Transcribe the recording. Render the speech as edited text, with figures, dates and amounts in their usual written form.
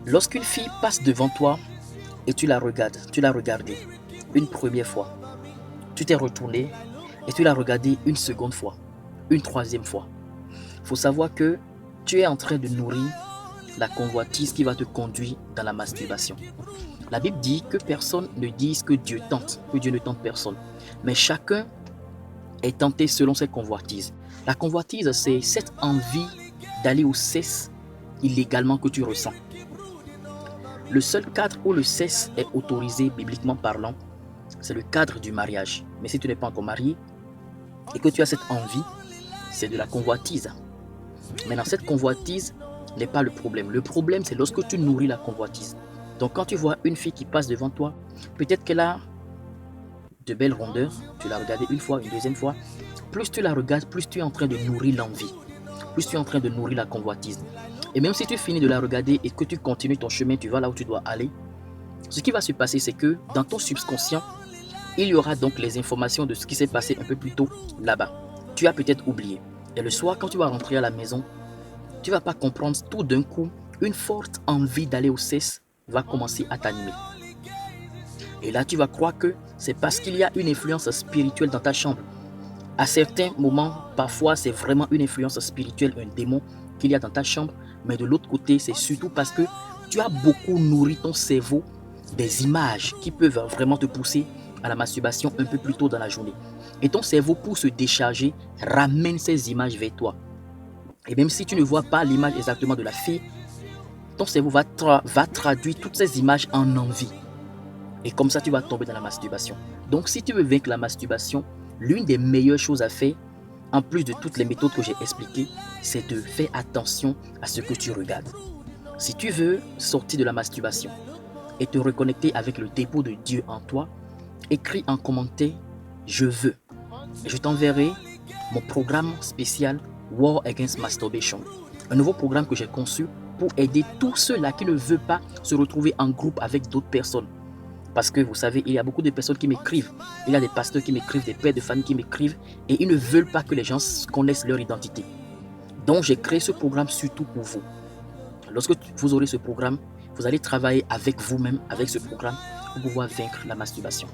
Lorsqu'une fille passe devant toi et tu la regardes, tu l'as regardée une première fois, tu t'es retourné et tu l'as regardée une seconde fois, une troisième fois. Il faut savoir que tu es en train de nourrir la convoitise qui va te conduire dans la masturbation. La Bible dit que personne ne dise que Dieu tente, que Dieu ne tente personne. Mais chacun est tenté selon ses convoitises. La convoitise, c'est cette envie d'aller au sexe illégalement que tu ressens. Le seul cadre où le sexe est autorisé bibliquement parlant, c'est le cadre du mariage. Mais si tu n'es pas encore marié et que tu as cette envie, c'est de la convoitise. Maintenant, cette convoitise n'est pas le problème. Le problème, c'est lorsque tu nourris la convoitise. Donc, quand tu vois une fille qui passe devant toi, peut-être qu'elle a de belles rondeurs, tu l'as regardée une fois, une deuxième fois. Plus tu la regardes, plus tu es en train de nourrir l'envie. Plus tu es en train de nourrir la convoitise. Et même si tu finis de la regarder et que tu continues ton chemin, tu vas là où tu dois aller, ce qui va se passer, c'est que dans ton subconscient, il y aura donc les informations de ce qui s'est passé un peu plus tôt là-bas. Tu as peut-être oublié. Et le soir, quand tu vas rentrer à la maison, tu ne vas pas comprendre tout d'un coup, une forte envie d'aller au sexe va commencer à t'animer. Et là, tu vas croire que c'est parce qu'il y a une influence spirituelle dans ta chambre. À certains moments, parfois, c'est vraiment une influence spirituelle, un démon qu'il y a dans ta chambre. Mais de l'autre côté, c'est surtout parce que tu as beaucoup nourri ton cerveau des images qui peuvent vraiment te pousser à la masturbation un peu plus tôt dans la journée. Et ton cerveau, pour se décharger, ramène ces images vers toi. Et même si tu ne vois pas l'image exactement de la fille, ton cerveau va traduire toutes ces images en envie. Et comme ça, tu vas tomber dans la masturbation. Donc, si tu veux vaincre la masturbation, l'une des meilleures choses à faire, en plus de toutes les méthodes que j'ai expliquées, c'est de faire attention à ce que tu regardes. Si tu veux sortir de la masturbation et te reconnecter avec le dépôt de Dieu en toi, écris en commentaire « Je veux ». Et je t'enverrai mon programme spécial War Against Masturbation. Un nouveau programme que j'ai conçu pour aider tous ceux-là qui ne veulent pas se retrouver en groupe avec d'autres personnes. Parce que vous savez, il y a beaucoup de personnes qui m'écrivent. Il y a des pasteurs qui m'écrivent, des pères de famille qui m'écrivent et ils ne veulent pas que les gens connaissent leur identité. Donc j'ai créé ce programme surtout pour vous. Lorsque vous aurez ce programme, vous allez travailler avec vous-même, avec ce programme, pour pouvoir vaincre la masturbation.